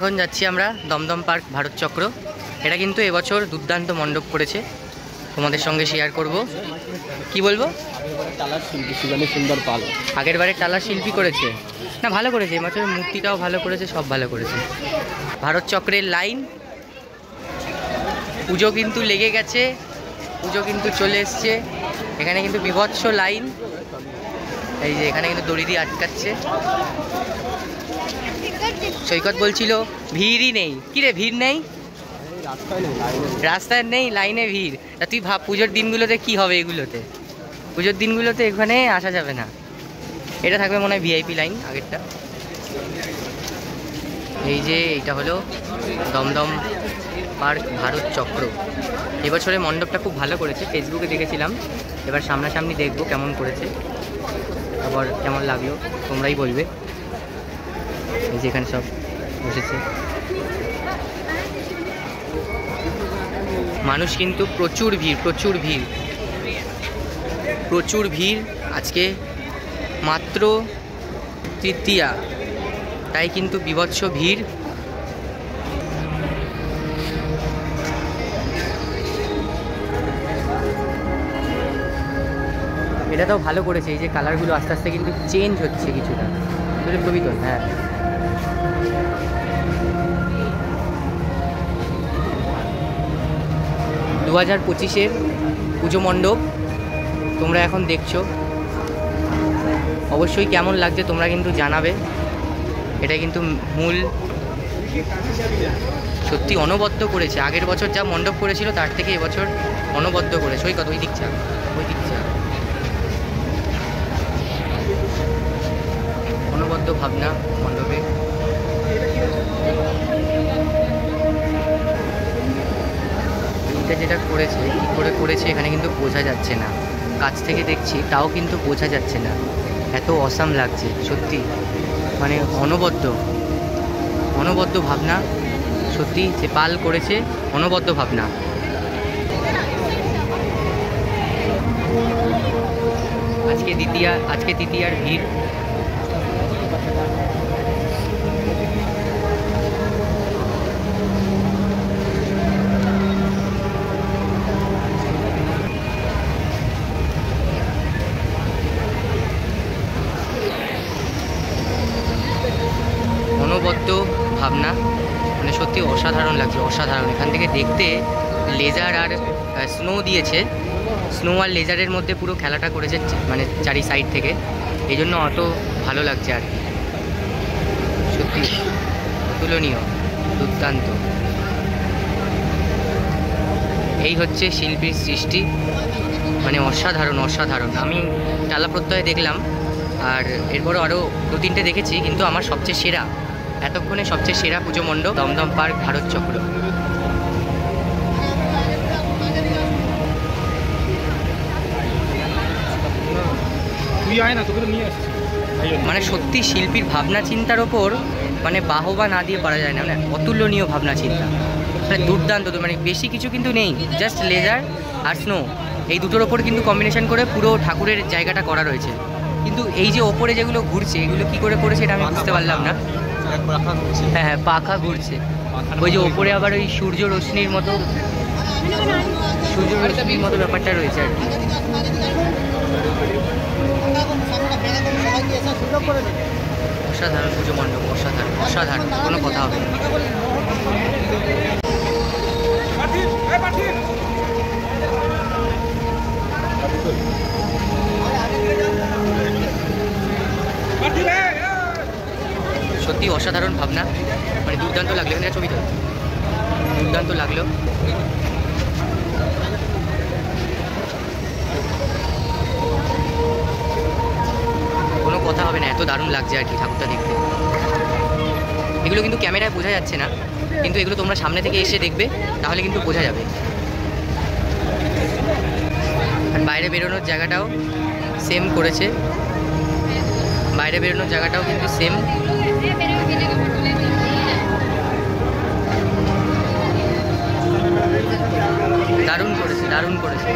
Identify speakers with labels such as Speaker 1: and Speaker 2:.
Speaker 1: এখন যাচ্ছি আমরা দমদম পার্ক ভারত চক্র। এটা কিন্তু এবছর দুর্দান্ত মণ্ডপ করেছে, তোমাদের সঙ্গে শেয়ার করব। কি বলবো,
Speaker 2: সুন্দর পাল
Speaker 1: আগের বারে টালার শিল্পী করেছে না, ভালো করেছে। এবছরের মূর্তিটাও ভালো করেছে, সব ভালো করেছে। ভারত চক্রের লাইন, পুজো কিন্তু লেগে গেছে, পুজো কিন্তু চলে এসছে। এখানে কিন্তু বিভৎস লাইন, এই যে এখানে কিন্তু দড়ি দিয়ে আটকাচ্ছে। সৈকত বলছিল ভিড়ই নেই, কিরে ভিড় নেই? রাস্তায় নেই, লাইনে ভিড়। তা তুই ভাব পুজোর দিনগুলোতে কি হবে? এগুলোতে পুজোর দিনগুলোতে এখানে আসা যাবে না। এটা থাকবে মনে হয় ভিআইপি লাইন আগেরটা। এই যে এটা হলো দমদম পার্ক ভারত চক্র। এবছরে মণ্ডপটা খুব ভালো করেছে, ফেসবুকে দেখেছিলাম, এবার সামনাসামনি দেখবো কেমন করেছে, আবার কেমন লাগলো তোমরাই বলবে। এই যে এখানে সব বসেছে, মানুষ কিন্তু প্রচুর ভিড়, প্রচুর ভিড়, প্রচুর ভিড়। আজকে মাত্র তৃতীয়া, তাই কিন্তু বিভৎস ভিড়। এটা তো ভালো করেছে, এই যে কালারগুলো আস্তে আস্তে কিন্তু চেঞ্জ হচ্ছে কিছুটা। ছবি তো হ্যাঁ, দু 2025-এর পুজো মণ্ডপ তোমরা এখন দেখছো। অবশ্যই কেমন লাগছে তোমরা কিন্তু জানাবে। এটা কিন্তু মূল, সত্যি অনবদ্য করেছে। আগের বছর যা মণ্ডপ করেছিল তার থেকে এবছর অনবদ্য করেছে। ওই কথা, ওই দিক চা, ওই দিক চা, অনবদ্য ভাবনা মণ্ডপে। এটা যেটা করেছে, কী করে করেছে এখানে কিন্তু বোঝা যাচ্ছে না, কাছ থেকে দেখছি তাও কিন্তু বোঝা যাচ্ছে না। এত অসাম লাগছে সত্যি, মানে অনবদ্য অনবদ্য ভাবনা সত্যি। যে পাল করেছে অনবদ্য ভাবনা। আজকে তৃতীয়ার ভিড়। অনবদ্য ভাবনা, মানে সত্যি অসাধারণ লাগছে, অসাধারণ। এখান থেকে দেখতে লেজার আর স্নো দিয়েছে, স্নো আর লেজারের মধ্যে পুরো খেলাটা করেছে, মানে চারি সাইড থেকে, এই জন্য অত ভালো লাগছে আর কি। সত্যি অতুলনীয়, দুর্দান্ত। এই হচ্ছে শিল্পীর সৃষ্টি, মানে অসাধারণ অসাধারণ। আমি টালা প্রত্যয় দেখলাম, আর এরপরও আরও 2-3টে দেখেছি, কিন্তু আমার সবচেয়ে সেরা, এতক্ষণে সবচেয়ে সেরা পুজো মণ্ডপ দমদম পার্ক ভারত চক্র। মানে সত্যি শিল্পীর ভাবনা চিন্তার ওপর মানে বাহবা না দিয়ে পারা যায় না, মানে অতুলনীয় ভাবনা চিন্তা, মানে দুর্দান্ত। মানে বেশি কিছু কিন্তু নেই, জাস্ট লেজার আর স্নো, এই দুটোর ওপর কিন্তু কম্বিনেশন করে পুরো ঠাকুরের জায়গাটা করা রয়েছে। কিন্তু এই যে ওপরে যেগুলো ঘুরছে, এগুলো কি করে করেছে এটা আমি বুঝতে পারলাম না। হ্যাঁ হ্যাঁ, পাখা ঘুরছে। ওই যে ওপরে আবার ওই সূর্য রশ্মির মতো, সূর্য রশ্মির মতো ব্যাপারটা রয়েছে আর কি। অসাধারণ পুজো মণ্ডপ, অসাধারণ অসাধারণ, কোনো কথা হবে না। সত্যি অসাধারণ ভাবনা, মানে দুর্দান্ত লাগলো। এখানে ছবি তো দুর্দান্ত লাগলো। কোনো কথা হবে না, এত দারুণ লাগছে আর কি ঠাকুরটা দেখতে। এগুলো কিন্তু ক্যামেরায় বোঝা যাচ্ছে না, কিন্তু এগুলো তোমরা সামনে থেকে এসে দেখবে, তাহলে কিন্তু বোঝা যাবে। আর বাইরে বেরোনোর জায়গাটাও সেম করেছে, বাইরে বেরোনোর জায়গাটাও কিন্তু সেম। দারুণ করেছে, দারুণ করেছে।